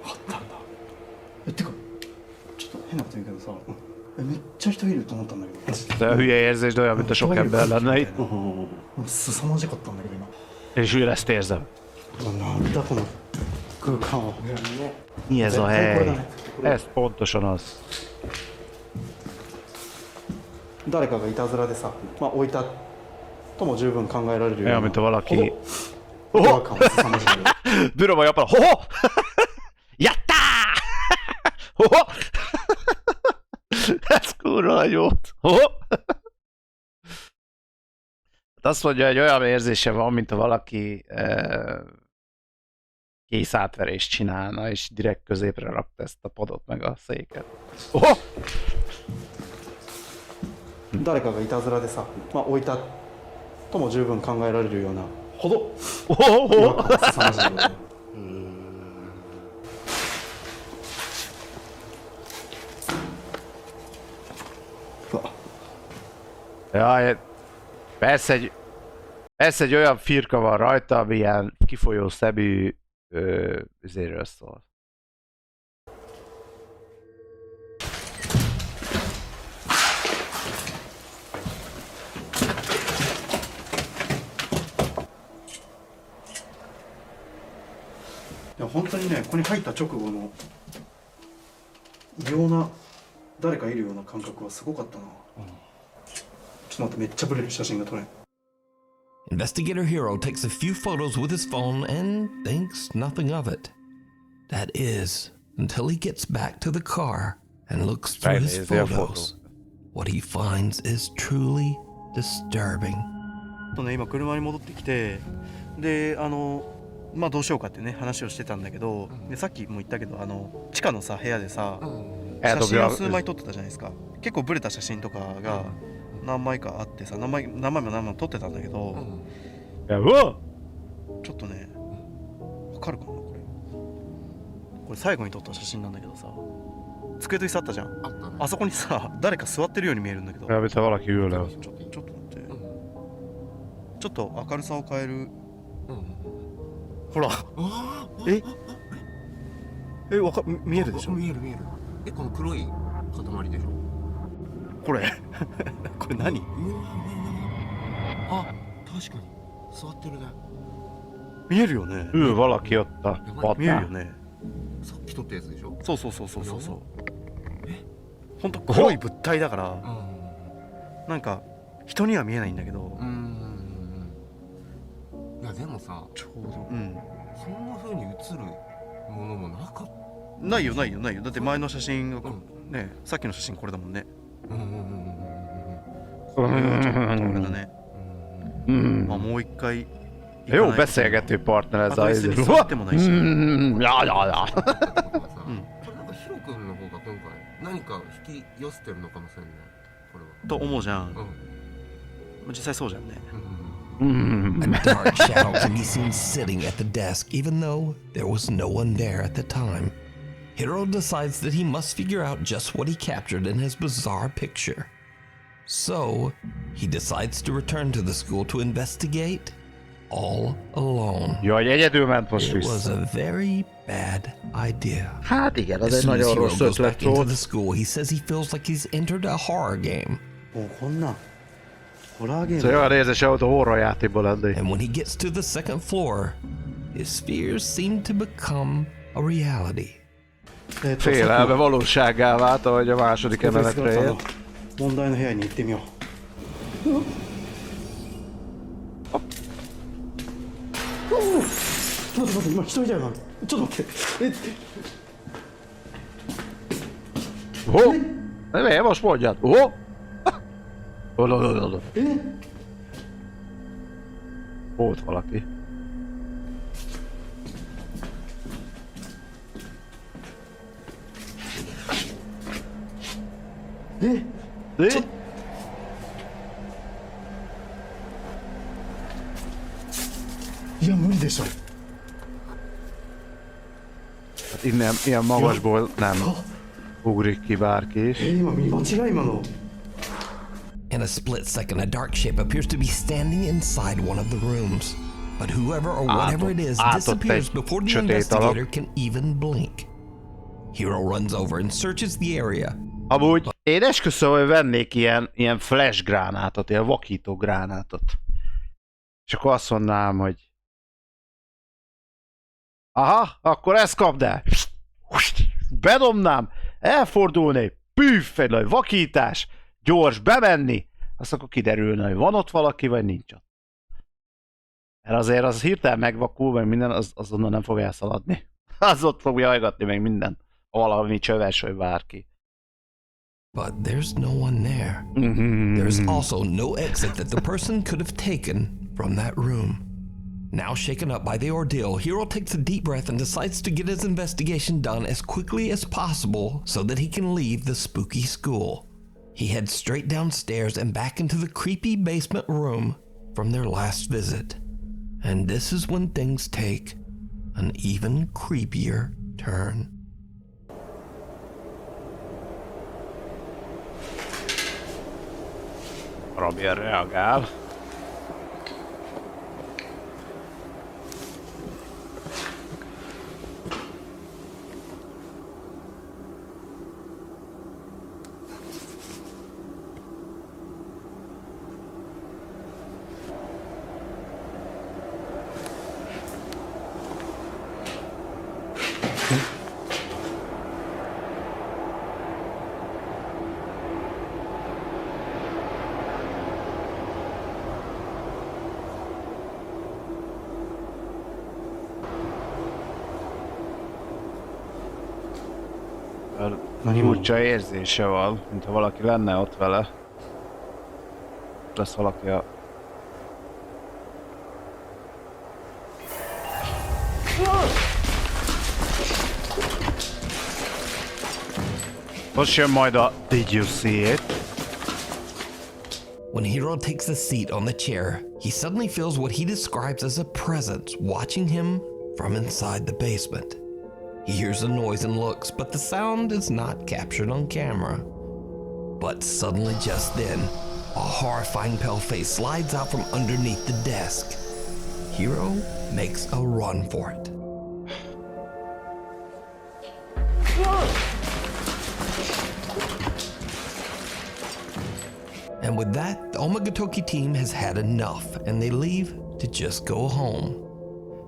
あったんだ。てか、ちょっと変なこと言うけどさ、めっちゃ人いると思ったんだけど。
De a hülye érzés, de olyan, mint a sok ember lenne itt.
凄まじかったんだけど今。
És újra ezt érzem.
なんだこの空間は。
Mi ez a hely? Ez pontosan az.
誰かがいたずらでさ、まあ置いたとも十分考えられるよう
Olyan,
な。
mint a valaki...
違和感は凄まじい。
Bűröm a japán. Hoho! Jattá! Hoho! Ez kurva nagy volt. Hoho! Azt mondja, hogy olyan érzése van, mint ha valaki kész átverést csinálna, és direkt középre rakta ezt a padot meg a széket. Hoho!
誰かがいたずらでさ、まあ置いたとも十分考えられるようなほど
Hoho!
違和感は凄まじいよね。
Ja, persze egy olyan firka van rajta, ami ilyen kifolyó szemű üzéről szól.
いや本当にね、ここに入った直後の異様な誰かいるような感覚はすごかったな。ちょっと待って、めっちゃブレる写真が撮れん。
Investigator Hiro takes a few photos with his phone and thinks nothing of it. That is, until he gets back to the car and looks through his photos. What he finds is truly disturbing.
とね、今車に戻ってきて、でまあどうしようかってね話をしてたんだけど、でさっきも言ったけど地下のさ部屋でさ、写真を数枚撮ってたじゃないですか。結構ブレた写真とかが何枚かあってさ、何枚も撮ってたんだけど、
いや、うわ！
ちょっとね、わかるかなこれ最後に撮った写真なんだけどさ、机と椅子あったじゃん。あったね。あそこにさ誰か座ってるように見えるんだけど。
やめたわらき言うなよ。
ちょっと待って、ちょっと明るさを変える。ほら、見えるでしょ。
見える。この黒い塊でしょ。
これこれ何？
あ、確かに座ってるね。
見えるよね。
わらきおった。
見えるよね。
さっき撮ったやつでしょ。
そう。ほんと黒い物体だから、なんか人には見えないんだけど。
いやでもさ、
ちょうど。
そんな風に映るものもなかった。
ないよ。だって前の写真がね、さっきの写真これだもんね。これだね。まあもう一回。
Jó beszélgető partner ez a...
座ってもないし。
や。
これなんかヒロ君の方が今回何か引き寄せてるのかもしれない。これは。
と思うじゃん。実際そうじゃんね。
A dark shadow can be seen sitting at the desk, even though there was no one there at the time. Hiro decides that he must figure out just what he captured in his bizarre picture. So, he decides to return to the school to investigate all alone.
Jaj, egyedül ment most
It
vissza.
was a very bad idea.
Hát igen, az
As
egy
soon as
nagyon
Hiro
rossz
goes
ötlet
back into
volt.
the school, he says he feels like he's entered a horror game.
もうこんなホラーゲーム
Szóval olyan érzés, ahogy a horror játékban lenni.
And when he gets to the second floor, his fears seem to become a reality.
Félelme valósággá vált, ahogy a második
特別
emeletre
型の
ért.
問題の部屋に行ってみよう。待って待って今一人だよな。ちょっと待って。
Ho! Ne, most mondjad. Ho! Oda. Volt valaki. De?
いや無理でしょ。
Hát innen, ilyen magasból nem ugrik ki bárki is.
今見間違い今の。
In a split second, a dark shape appears to be standing inside one of the rooms. But whoever or whatever it is disappears before the investigator can even blink. Hiro runs over and searches the area.
Amúgy én esküszöm, hogy vennék ilyen flash gránátot, ilyen vakító gránátot. És akkor azt mondanám, hogy aha, akkor ezt kapd el. Bedobnám, elfordulni, püff, egy nagy vakítás, gyors bemenni, azt akkor kiderülne, hogy van ott valaki, vagy nincs ott. Mert azért az hirtelen megvakul, meg minden, az onnan nem fog elszaladni. Az ott fogja hallgatni meg minden. Valami csöves, vagy bárki.
But there's no one there. There's also no exit that the person could have taken from that room. Now shaken up by the ordeal, Hiro takes a deep breath and decides to get his investigation done as quickly as possible so that he can leave the spooky school. He heads straight downstairs and back into the creepy basement room from their last visit. And this is when things take an even creepier turn.
Robi reagál. Furcsa érzése van, mintha valaki lenne ott vele. Lesz valaki a... Most jön majd a Did you see it?
When Hiro takes a seat on the chair, he suddenly feels what he describes as a presence watching him from inside the basement. He hears a noise and looks, but the sound is not captured on camera. But suddenly just then, a horrifying pale face slides out from underneath the desk. Hiro makes a run for it. And with that, the Omagatoki team has had enough, and they leave to just go home.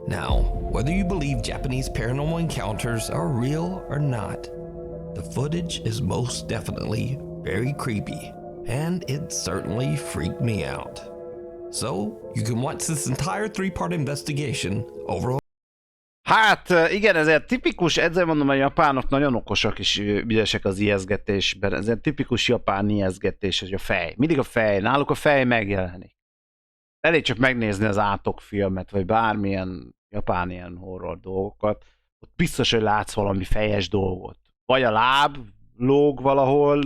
Now, whether you believe Japanese paranormal encounters are real or not, the footage is most definitely very creepy, and it certainly freaked me out. So, you can watch this entire 3-part investigation over.
Hát igen, ezért tipikus, ezzel mondom, a japánok nagyon okosak és ügyesek az ijesztgetésben. Ez egy tipikus japán ijesztgetés, hogy a fej. Mindig a fej, náluk a fej megjelenik. Elég csak megnézni az Átok filmet, vagy bármilyen japán ilyen horror dolgokat, ott biztos, hogy látsz valami fejes dolgot. Vagy a láb lóg valahol,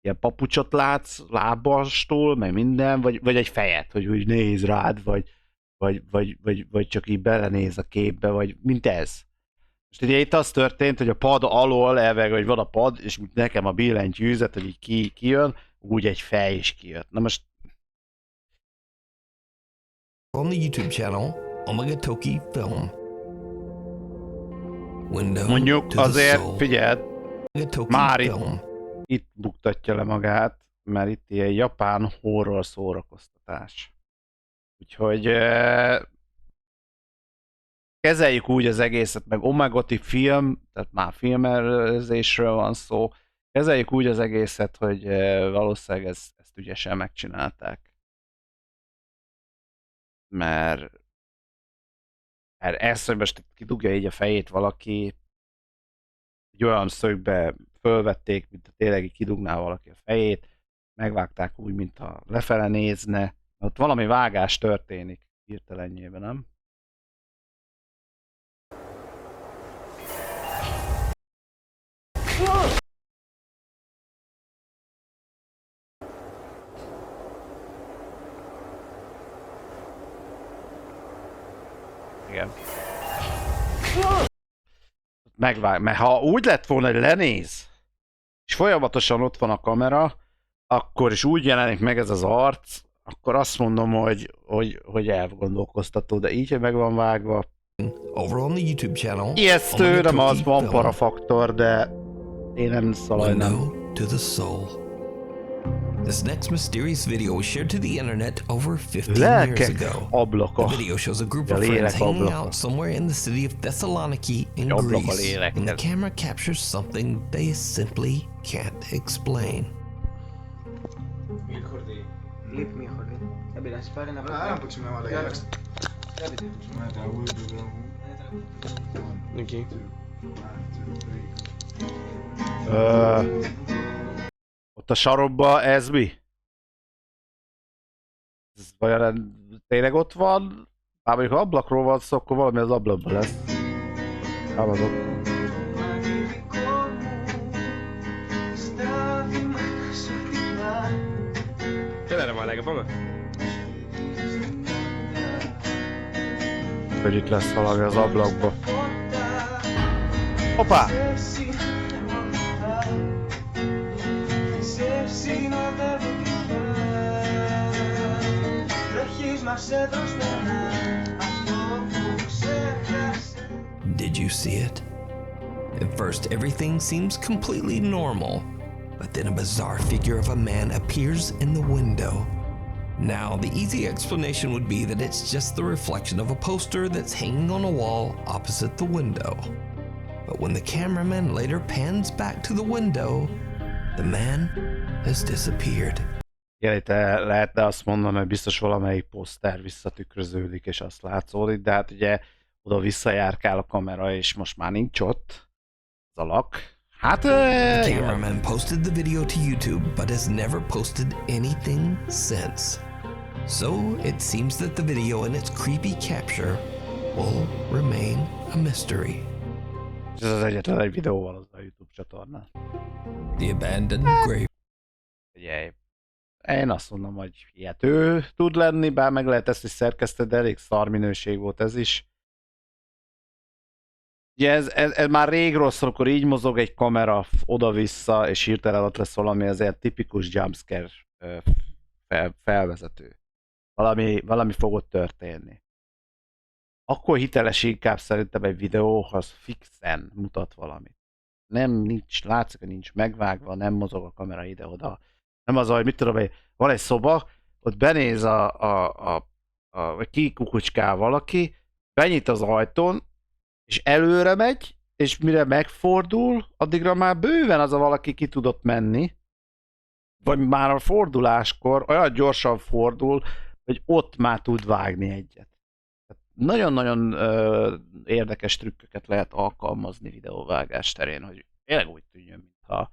ilyen papucsot látsz lábastól, meg minden, vagy egy fejet, hogy úgy néz rád, vagy csak így belenéz a képbe, vagy mint ez. Most ugye itt az történt, hogy a pad alól elveg, hogy van a pad, és nekem a billentyűzet, hogy így kijön, úgy egy fej is kijött. Na most...
On the YouTube channel, Omagatoki Film. Window
Mondjuk
to the
azért,
soul.
figyeld,
Omagatoki
már
Film.
itt buktatja le magát, mert itt ilyen japán horror szórakoztatás. Úgyhogy kezeljük úgy az egészet, meg Omagoti film, tehát már filmezésről van szó, kezeljük úgy az egészet, hogy valószínűleg ezt ügyesen megcsinálták. Mert ezt, hogy most kidugja így a fejét valaki, egy olyan szögbe fölvették, mint tényleg így kidugná valaki a fejét, megvágták úgy, mintha lefele nézne, ott valami vágás történik hirtelenjében, nem? Igen. Megvág, mert ha úgy lett volna, hogy lenéz, és folyamatosan ott van a kamera, akkor is úgy jelenik meg ez az arc, akkor azt mondom, hogy elgondolkoztató, de így, hogy meg van vágva.
Over on the YouTube channel.
Ijesztő, nem az, van
Film.
parafaktor, de én nem szalajnám.
Window to the soul. This next mysterious video was shared to the internet over 15 years
Lelkek
ago.
ablaka.
The video shows a group
A
of friends
lélek
hanging
ablaka.
out somewhere in the city of Thessaloniki in
Ablaka
Greece,
lélek.
and the camera captures something they simply can't explain.
Ott a sarokba ez mi? Ez vajon tényleg ott van? Már mondjuk ha ablakról van szó, akkor valami az ablakban lesz. Támadok. Hogy itt lesz valami az ablakba. Hoppá!
Did you see it? At first, everything seems completely normal, but then a bizarre figure of a man appears in the window. Now, the easy explanation would be that it's just the reflection of a poster that's hanging on a wall opposite the window. But when the cameraman later pans back to the window, the man has disappeared.
Lehetne azt mondani, hogy biztos valamelyik poszter visszatükröződik, és azt látszódik, de hát ugye oda visszajárkál a kamera, és most már nincs ott az alak. Hát...
The cameraman posted the video to YouTube, but has never posted anything since. So, it seems that the video and its creepy capture will remain a mystery.
Ez az egyetlen egy videó van az a YouTube csatornán.
The abandoned grave.
Ugye, én azt mondom, hogy hihető tud lenni, bár meg lehet ezt is szerkeszteni, de elég szar minőség volt ez is. Ugye ez már rég rossz, amikor így mozog egy kamera oda-vissza, és hirtelen ott lesz valami azért tipikus jumpscare felvezető. Valami fog ott történni. Akkor hiteles inkább szerintem egy videó, ha az fixen mutat valamit. Látszik, hogy nincs megvágva, nem mozog a kamera ide-oda. Nem az, hogy mit tudom, van egy szoba, ott benéz vagy kikukucskál valaki, benyit az ajtón, és előre megy, és mire megfordul, addigra már bőven az a valaki ki tudott menni, vagy már a forduláskor olyan gyorsan fordul, hogy ott már tud vágni egyet. Nagyon-nagyon érdekes trükköket lehet alkalmazni videóvágás terén, hogy tényleg úgy tűnjön, mintha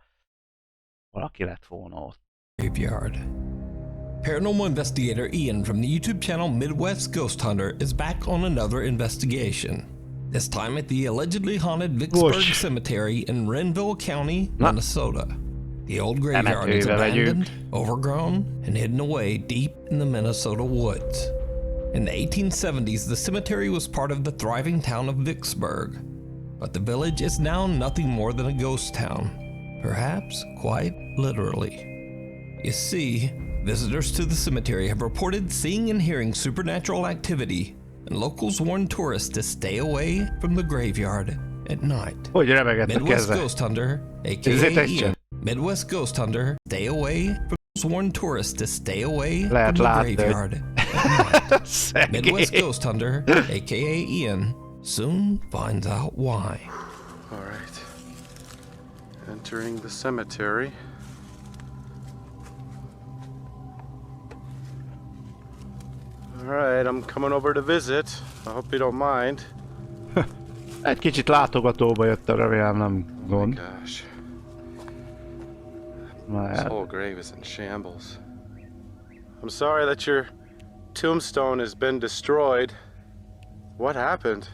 valaki lett volna ott.
Graveyard. Paranormal investigator Ian from the YouTube channel Midwest Ghost Hunter is back on another investigation. This time at the allegedly haunted Vicksburg Cemetery in Renville County, Minnesota. The old graveyard is
Temetőbe
abandoned,
megyünk.
overgrown, and hidden away deep in the Minnesota woods. In the 1870s, the cemetery was part of the thriving town of Vicksburg, but the village is now nothing more than a ghost town, perhaps quite literally. You see, visitors to the cemetery have reported seeing and hearing supernatural activity, and locals warn tourists to stay away from the graveyard at night.
Hogy remegett a
Midwest
keze?
Ghost Hunter,
Is it
aka
action?
Ian, Midwest Ghost Hunter, stay away from warn tourists to stay away
Lehet
from the
látni, hogy-
graveyard at night.
Szegény.
Midwest Ghost Hunter, aka Ian, soon finds out why.
All right. Entering the cemetery. All right, I'm coming over to visit. I hope you don't mind.
Egy kicsit látogatóba jöttem, remélem nem gond.
Gosh,
Na,
this
hát,
whole grave is in shambles. I'm sorry that your tombstone has been destroyed. What happened?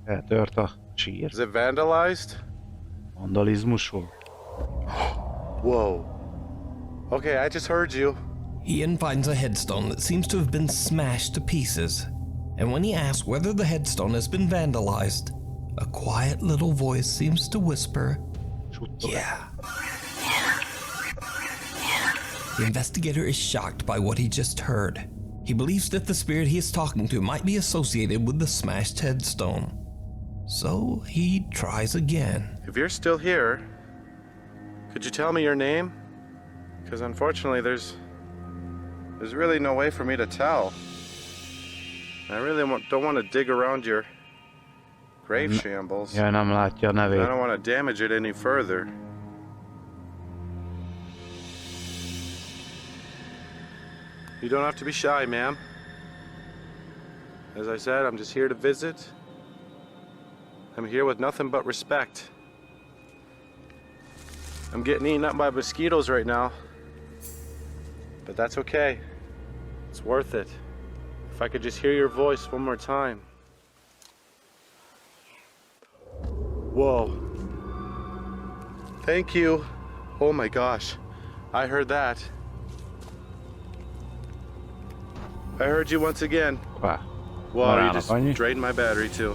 eltört a sír.
Is it vandalized?
Vandalizmus volt.
Whoa. Okay, I just heard you.
Ian finds a headstone that seems to have been smashed to pieces, and when he asks whether the headstone has been vandalized, a quiet little voice seems to whisper,
Suttog.
"Yeah." The investigator is shocked by what he just heard. He believes that the spirit he is talking to might be associated with the smashed headstone. So he tries again.
If you're still here, could you tell me your name? Because unfortunately, there's really no way for me to tell. I really don't want to dig around your grave shambles.
Jaj, nem látja a
I
nevét.
don't want to damage it any further. You don't have to be shy, ma'am. As I said, I'm just here to visit. I'm here with nothing but respect. I'm getting eaten up by mosquitoes right now. But that's okay. It's worth it. If I could just hear your voice one more time. Whoa. Thank you. Oh my gosh. I heard that. I heard you once again.
Hoppá.
Wow, you
Marának
just
annyi.
drained my battery too.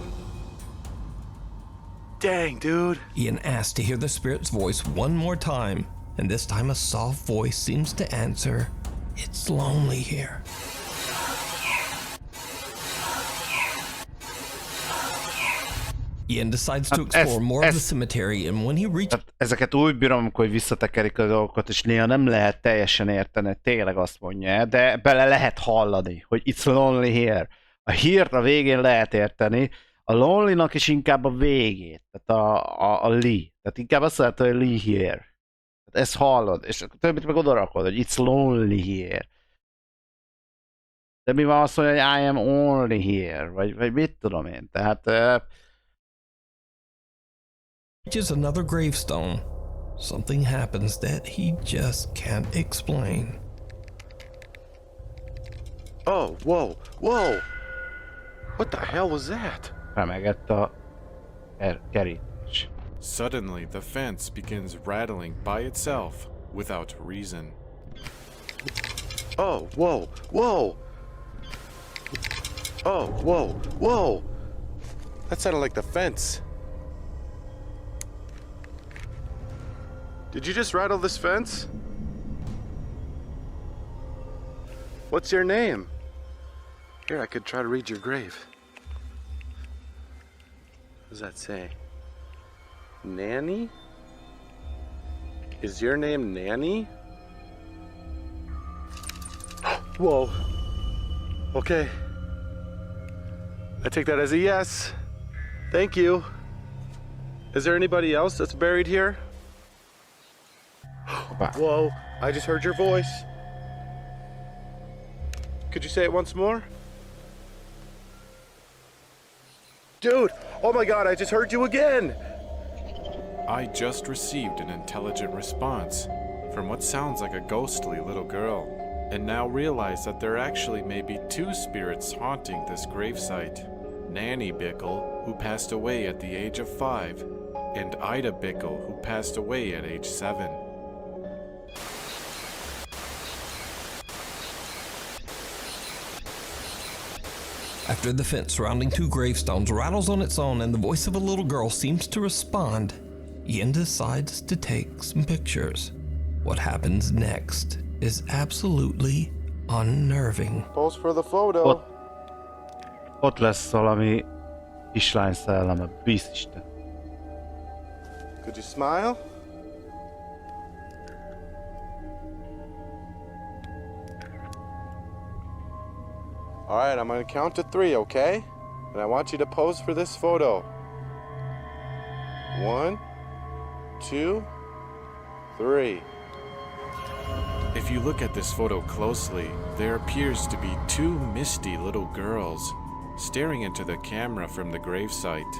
Dang, dude.
Ian asks to hear the spirit's voice one more time, and this time a soft voice seems to answer, "It's lonely here." Ian decides to explore more of the cemetery, and when he reaches
Tehát ezeket úgy bírom, amikor visszatekerik a dolgokat, és néha nem lehet teljesen érteni, tényleg azt mondja, de bele lehet hallani, hogy it's lonely here. A hírt a végén lehet érteni, a lonely-nak is inkább a végét, tehát a Lee. Tehát inkább azt lehet, hogy Lee here. Tehát ezt hallod, és a többit meg odarakod, hogy it's lonely here. De mi van azt mondja, hogy I am only here, vagy mit tudom én, tehát...
another gravestone, something happens that he just can't explain.
Oh, whoa, whoa. What the hell was that?
remegett a kerítés.
Suddenly, the fence begins rattling by itself without reason.
Oh, whoa, whoa. Oh, whoa, whoa. That sounded like the fence. Did you just rattle this fence? What's your name? Here, I could try to read your grave. What does that say? Nanny? Is your name Nanny? Whoa. Okay. I take that as a yes. Thank you. Is there anybody else that's buried here? Whoa, I just heard your voice. Could you say it once more? Dude, oh my god, I just heard you again!
I just received an intelligent response from what sounds like a ghostly little girl, and now realize that there actually may be two spirits haunting this gravesite. Nanny Bickle, who passed away at the age of 5, and Ida Bickle, who passed away at age 7.
After the fence surrounding 2 gravestones rattles on its own and the voice of a little girl seems to respond, Ian decides to take some pictures. What happens next is absolutely unnerving.
Pose for the photo.
Ott lesz valami kislány szelleme, bizisten.
Could you smile? All right, I'm gonna count to 3, okay? And I want you to pose for this photo. 1, 2, 3.
If you look at this photo closely, there appears to be 2 misty little girls staring into the camera from the gravesite.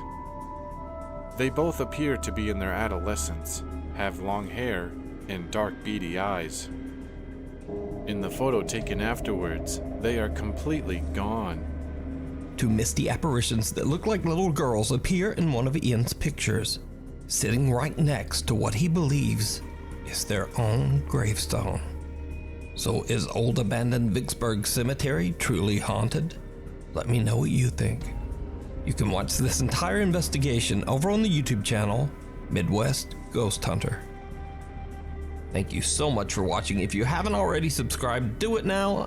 They both appear to be in their adolescence, have long hair, and dark beady eyes. In the photo taken afterwards, they are completely gone.
2 misty apparitions that look like little girls appear in one of Ian's pictures, sitting right next to what he believes is their own gravestone. So is old abandoned Vicksburg Cemetery truly haunted? Let me know what you think. You can watch this entire investigation over on the YouTube channel, Midwest Ghost Hunter. Thank you so much for watching. If you haven't already subscribed, do it now.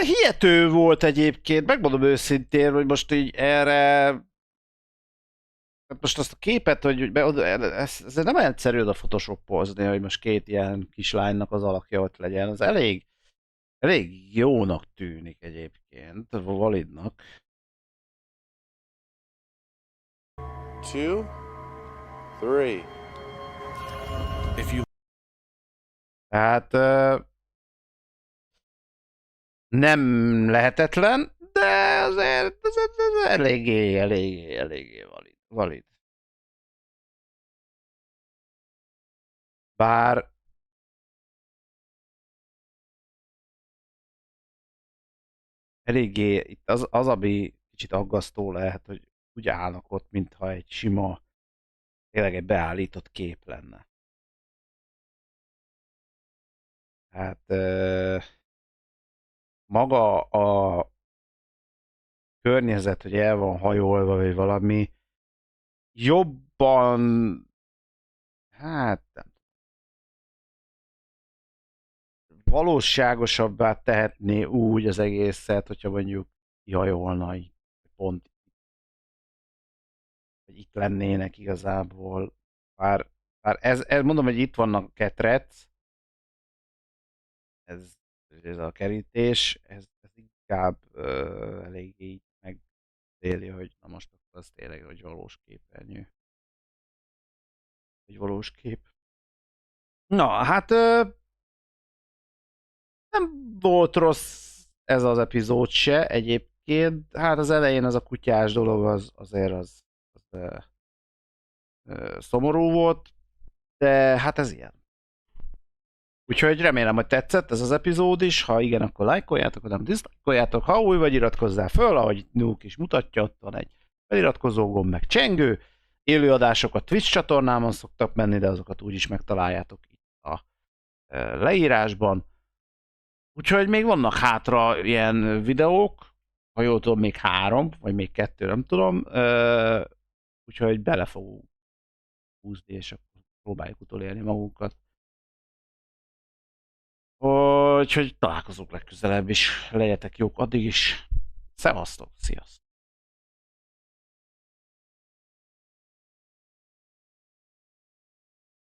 Hihető volt egyébként, megmondom őszintén, hogy most így erre... Most azt a képet, hogy ez nem egyszerű oda photoshopozni, hogy most 2 ilyen kislánynak az alakja ott legyen. Az elég jónak tűnik egyébként, validnak.
2, 3.
If you
Tehát nem lehetetlen, de azért ez eléggé valid. Bár eléggé itt az, ami kicsit aggasztó lehet, hogy úgy állnak ott, mintha egy sima, tényleg egy beállított kép lenne. Hát maga a környezet, hogy el van hajolva, vagy valami jobban, hát nem valóságosabbá tehetné úgy az egészet, hogyha mondjuk kihajolna, pont hogy itt lennének igazából. Bár ez mondom, hogy itt vannak a ketrec, ez a kerítés, ez inkább eléggé megéli, hogy na most akkor az tényleg, hogy valós képernyő. Egy valós kép. Na, hát nem volt rossz ez az epizód se egyébként. Hát az elején az a kutyás dolog azért szomorú volt, de hát ez ilyen. Úgyhogy remélem, hogy tetszett ez az epizód is. Ha igen, akkor lájkoljátok, ha nem diszlájkoljátok. Ha új vagy, iratkozzál föl, ahogy Nuke is mutatja, ott van egy feliratkozó gomb, meg csengő. Élőadások a Twitch csatornámon szoktak menni, de azokat úgyis megtaláljátok itt a leírásban. Úgyhogy még vannak hátra ilyen videók, ha jól tudom, még 3, vagy még 2, nem tudom. Úgyhogy bele fogunk húzni, és akkor próbáljuk utolérni magunkat. Úgyhogy találkozunk legközelebb is. Legyetek jók addig is. Szevasztok, sziasztok!